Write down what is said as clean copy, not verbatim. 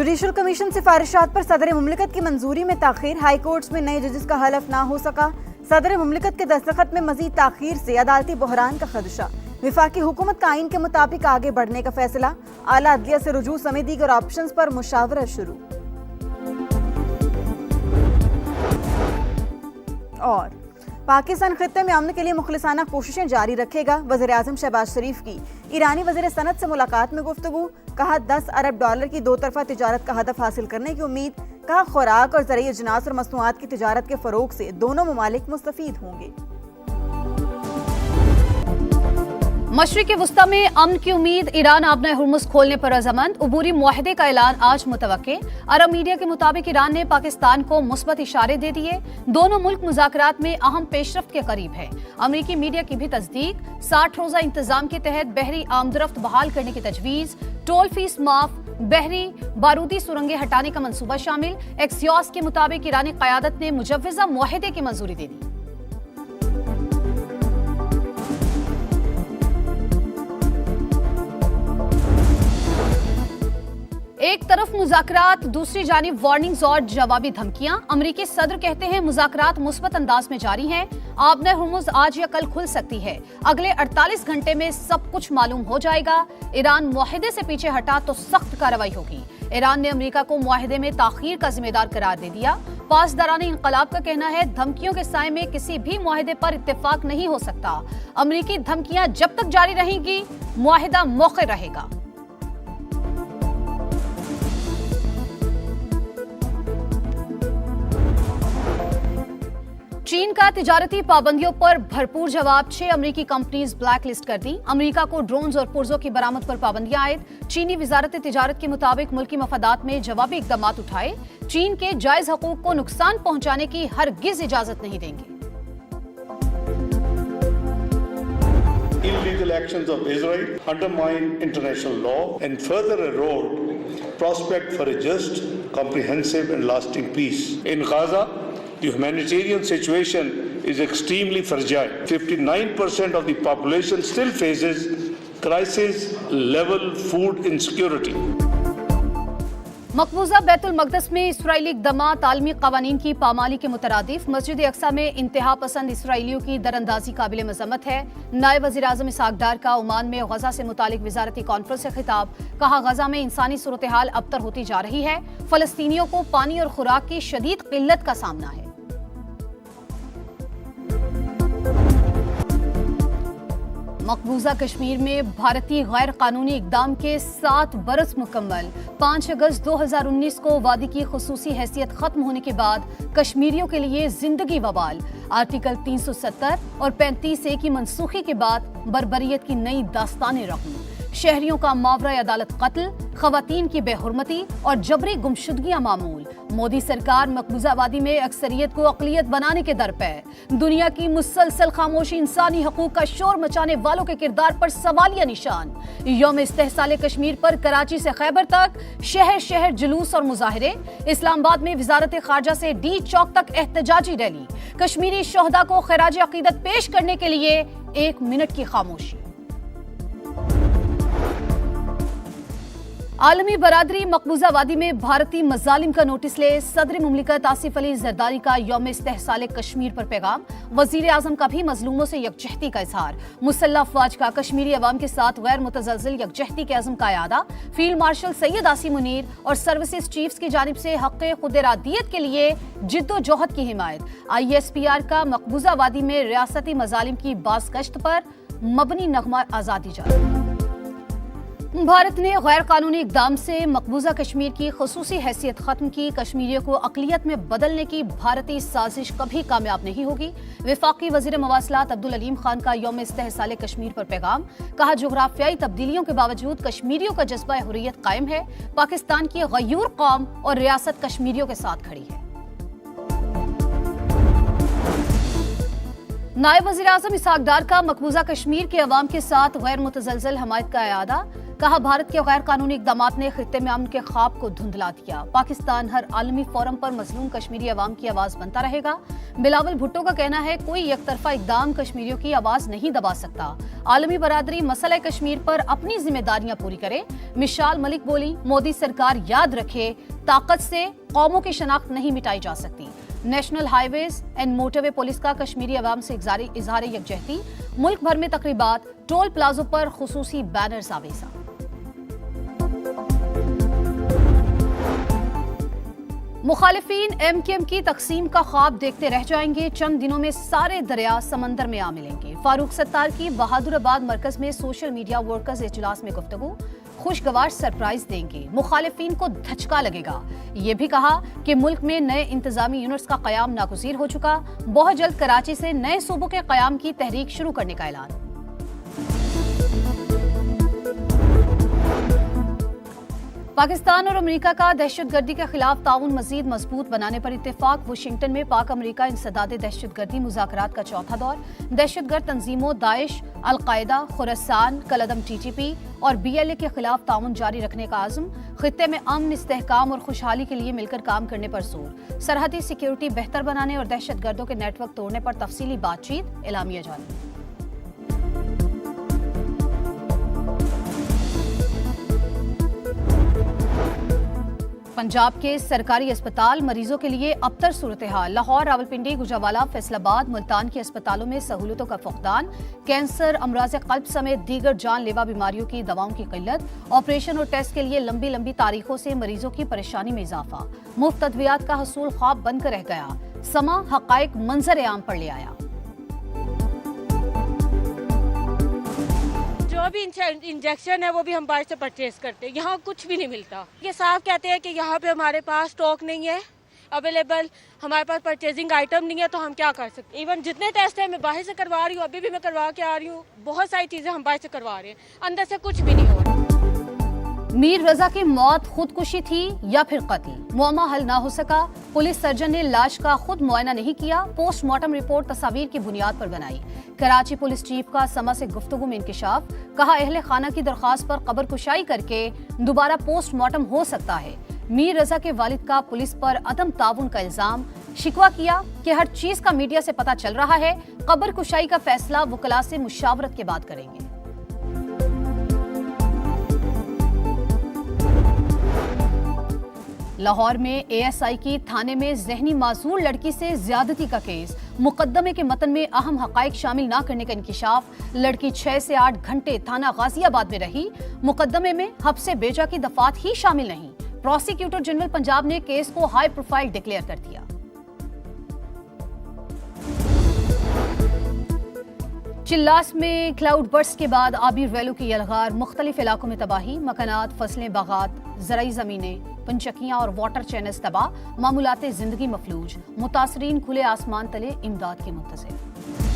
Judicial commission सिफारिशात पर सदर मुमलिकत की मंजूरी में ताखीर, हाई कोर्ट्स में नए जजेस का हलफ ना हो सका। सदर मुमलिकत के दस्तखत में मजीद ताखीर से अदालती बहरान का खदशा। विफाकी हुकूमत का आइन के मुताबिक आगे बढ़ने का फैसला। आला अदलिया से रुजू समेत दीगर ऑप्शंस पर मुशावरत शुरू। और पाकिस्तान खित्ते में अमन के लिए मुखलिसाना कोशिशें जारी रखेगा। वज़ीर आज़म शहबाज शरीफ की ईरानी वज़ीर सनत से मुलाकात में गुफ्तगू। कहा 10 अरब डॉलर की दो तरफा तिजारत का हदफ हासिल करने की उम्मीद। कहा खुराक और ज़रूरी अजनास और मसनूआत की तिजारत के फ़रोग से दोनों ममालिक मुस्तफ़ीद होंगे। मशरिक़ वुस्ता में अमन की उम्मीद, ईरान आबना हुर्मुज़ खोलने पर रज़ामंद। उबूरी मुआहदे का ऐलान आज मुतवक्के। अरब मीडिया के मुताबिक ईरान ने पाकिस्तान को मुस्बत इशारे दे दिए। दोनों मुल्क मुज़ाकरात में अहम पेशरफ्त के करीब है। अमरीकी मीडिया की भी तस्दीक। 60 रोज़ा इंतजाम के तहत बहरी आमदरफ्त बहाल करने की तजवीज़। टोल फीस माफ, बहरी बारूदी सुरंगें हटाने का मंसूबा शामिल। एक्सियोस के मुताबिक ईरानी क़यादत ने मुजव्वज़ा मुआहदे की मंजूरी दे दी। एक तरफ मुज़ाकरात, दूसरी जानिब वार्निंग्स और जवाबी धमकियां। अमरीकी सदर कहते हैं मुज़ाकरात मुस्बत अंदाज में जारी हैं। आबना हुर्मुज़ आज या कल खुल सकती है। अगले 48 घंटे में सब कुछ मालूम हो जाएगा। ईरान मुआहदे से पीछे हटा तो सख्त कार्रवाई होगी। ईरान ने अमेरिका को मुआहदे में ताखीर का जिम्मेदार करार दे दिया। पासदारान इंकलाब का कहना है धमकियों के साए में किसी भी मुआहदे पर इत्तेफाक नहीं हो सकता। अमरीकी धमकियां जब तक जारी रहेंगी, मुआहदा मौके रहेगा। चीन का तिजारती पाबंदियों पर भरपूर जवाब। 6 अमरीकी कंपनीज ब्लैक लिस्ट कर दी। अमरीका को ड्रोन्स और पुर्जों की बरामद पर पाबंदियां आयद। चीनी वजारत तिजारत के मुताबिक मुल्की मफादात में जवाबी इकदाम उठाए। चीन के जायज हकूक को नुकसान पहुंचाने की हरगिज इजाजत नहीं देंगे। Illegal actions of Israel undermine international law and further erode prospect for a just, comprehensive and lasting peace. In Gaza, the humanitarian situation is extremely fragile. 59% of the population still faces crisis-level food insecurity. मकबूजा Betul मक़दस में Israeli इक़दामात आलमी क़वानीन की पामाली के मुतरादिफ। मस्जिद अक्सा में इंतहा पसंद इसराइलियों की दरअंदाजी काबिल मज़म्मत है। नायब वज़ीर आज़म इसहाक़ डार का ओमान में गज़ा से मुतालिक वज़ारती कॉन्फ्रेंस से खिताब। कहा गज़ा में इंसानी सूरत हाल अबतर होती जा रही है। फ़लस्तीनियों को पानी और खुराक की शदीद क़िल्लत का सामना है। मकबूजा कश्मीर में भारतीय गैर कानूनी इक़दाम के 7 बरस मुकम्मल। 5 अगस्त 2019 को वादी की खुसूसी हैसियत खत्म होने के बाद कश्मीरियों के लिए जिंदगी वबाल। आर्टिकल 370 और 35A की मनसूखी के बाद बर्बरियत की नई दास्तानें रकम। शहरियों का मावरा अदालत कत्ल, खवातीन की बेहुरमती और जबरी गुमशुदगियां मामूल। मोदी सरकार मकबूजा वादी में अक्सरियत को अक़लियत बनाने के दर पे। दुनिया की मुसलसल खामोशी इंसानी हकूक का शोर मचाने वालों के किरदार पर सवालिया निशान। यौम इस्तेहसाल कश्मीर पर कराची से खैबर तक शहर शहर जुलूस और मुजाहिरे। इस्लामाबाद में वजारत खारजा से डी चौक तक एहतजाजी रैली। कश्मीरी शोहदा को खराज अकीदत पेश करने के लिए 1 मिनट की खामोशी। आलमी बरादरी मकबूजा वादी में भारतीय मजालिम का नोटिस ले। सदर मुमलिकत आसिफ अली जरदारी का यौम इस्तेहसाल कश्मीर पर पैगाम। वजीर आजम का भी मजलूमों से यकजहती का इजहार। मुसल्लह अफवाज का कश्मीरी अवाम के साथ गैर मुतज़लज़िल यकजहती के अज़्म का यादा। फील्ड मार्शल सैयद आसिम मुनीर और सर्विसेज चीफ्स की जानिब से हक़ खुद-इरादियत के लिए जिद्दोजहद की हिमायत। ISPR का मकबूजा वादी में रियासती मजालिम की बाज़गश्त पर मबनी नगमा आज़ादी जारी। भारत ने गैर कानूनी इक़दाम से मकबूजा कश्मीर की खुसूसी हैसियत खत्म की। कश्मीरियों को अक़लियत में बदलने की भारतीय साजिश कभी कामयाब नहीं होगी। वफाकी वज़ीर मवासलात अब्दुल अलीम खान का यौम इस्तेहसाल कश्मीर पर पैगाम। कहा जोग्राफियाई तब्दीलियों के बावजूद कश्मीरियों का जज्बा हुर्रियत कायम है। पाकिस्तान की गयूर कौम और रियासत कश्मीरियों के साथ खड़ी है। नायब वज़ीर आज़म इसहाक़ डार का मकबूजा कश्मीर के अवाम के साथ गैर मुतज़लज़िल हमायत का इयादा। कहा भारत के गैर कानूनी इकदामात ने खित्ते में अमन के ख्वाब को धुंधला दिया। पाकिस्तान हर आलमी फोरम पर मजलूम कश्मीरी अवाम की आवाज बनता रहेगा। बिलावल भुट्टो का कहना है कोई एकतरफा इकदाम कश्मीरियों की आवाज नहीं दबा सकता। आलमी बरादरी मसला कश्मीर पर अपनी जिम्मेदारियां पूरी करे। मिशाल मलिक बोली, मोदी सरकार याद रखे ताकत से कौमों की शनाख्त नहीं मिटाई जा सकती। National highways and motorway police का कश्मीरी अवाम से इजहार यकजहती। मुल्क भर में तकरीबात, टोल प्लाजों पर खुसूसी बैनर्स आवेजा। मुखालिफिन MKM की तकसीम का ख्वाब देखते रह जाएंगे। चंद दिनों में सारे दरिया समंदर में आ मिलेंगे। फारूक सत्तार की बहादुराबाद मरकज में सोशल मीडिया वर्कर्स इजलास में गुफ्तगू। खुशगवार सरप्राइज देंगे, मुखालिफिन को धचका लगेगा। ये भी कहा कि मुल्क में नए इंतजामी यूनिट्स का कयाम नागुज़ीर हो चुका। बहुत जल्द कराची से नए सूबों के कयाम की तहरीक शुरू करने का ऐलान। पाकिस्तान और अमेरिका का दहशतगर्दी के खिलाफ ताउन मजीद मजबूत बनाने पर इत्तेफाक। वाशिंगटन में पाक अमेरिका इंसदाद दहशतगर्दी मुज़ाकरात का चौथा दौर। दहशतगर्द तंजीमों दाइश, अलकायदा, खुरासान, कलअदम TTP और BLA के खिलाफ ताउन जारी रखने का आज़म। खित्ते में अमन, इस्तेहकाम और खुशहाली के लिए मिलकर काम करने पर जोर। सरहदी सिक्योरिटी बेहतर बनाने और दहशतगर्दों के नेटवर्क तोड़ने पर तफसीली बातचीत, एलामिया जारी। पंजाब के सरकारी अस्पताल मरीजों के लिए अबतर सूरत हाल। लाहौर, रावलपिंडी, गुजरावाला, फैसलाबाद, मुल्तान के अस्पतालों में सहूलतों का फुकदान। कैंसर, अमराज कल्ब समेत दीगर जानलेवा बीमारियों की दवाओं की किल्लत। ऑपरेशन और टेस्ट के लिए लंबी लंबी तारीखों से मरीजों की परेशानी में इजाफा। मुफ्त अद्वियात का हसूल ख्वाब बनकर रह गया। समा हकायक मंजर आम पर ले आया। जो भी इंजेक्शन है वो भी हम बाहर से परचेज करते हैं, यहाँ कुछ भी नहीं मिलता। ये साफ कहते हैं कि यहाँ पे हमारे पास स्टॉक नहीं है अवेलेबल, हमारे पास परचेजिंग आइटम नहीं है, तो हम क्या कर सकते। इवन जितने टेस्ट है मैं बाहर से करवा रही हूँ, अभी भी मैं करवा के आ रही हूँ। बहुत सारी चीजें हम बाहर से करवा रहे हैं, अंदर से कुछ भी नहीं हो रहा। मीर रजा की मौत खुदकुशी थी या फिर कत्ल, मुअम्मा हल ना हो सका। पुलिस सर्जन ने लाश का खुद मुआयना नहीं किया। पोस्टमार्टम रिपोर्ट तस्वीर की बुनियाद पर बनाई। कराची पुलिस चीफ का समा से गुफ्तगू में इंकिशाफ। कहा अहले खाना की दरख्वास्त पर कब्र कुशाई करके दोबारा पोस्टमार्टम हो सकता है। मीर रजा के वालिद का पुलिस पर अदम ताउन का इल्जाम। शिकवा किया कि हर चीज का मीडिया से पता चल रहा है। कब्र कुशाई का फैसला वकला से मुशावरत के बाद करेंगे। लाहौर में ASI की थाने में जहनी मासूर लड़की से ज्यादती का केस। मुकदमे के मतन में अहम हकाइक शामिल न करने का इंकिशाफ। लड़की 6 से 8 घंटे थाना गाजियाबाद में रही। मुकदमे में हब्से बेजा की दफात ही शामिल नहीं। प्रोसिक्यूटर जनरल पंजाब ने केस को हाई प्रोफाइल डिक्लेयर कर दिया। चिल्लास में क्लाउड बर्स्ट के बाद आबी रैलों की यलगार। मुख्तलिफ इलाकों में तबाही, मकानात, फसलें, बागात, ज़राई ज़मीनें, पंचकियां और वाटर चैनल्स तबाह। मामूलाते जिंदगी मफलूज। मुतासरीन खुले आसमान तले इमदाद के मुंतज़िर।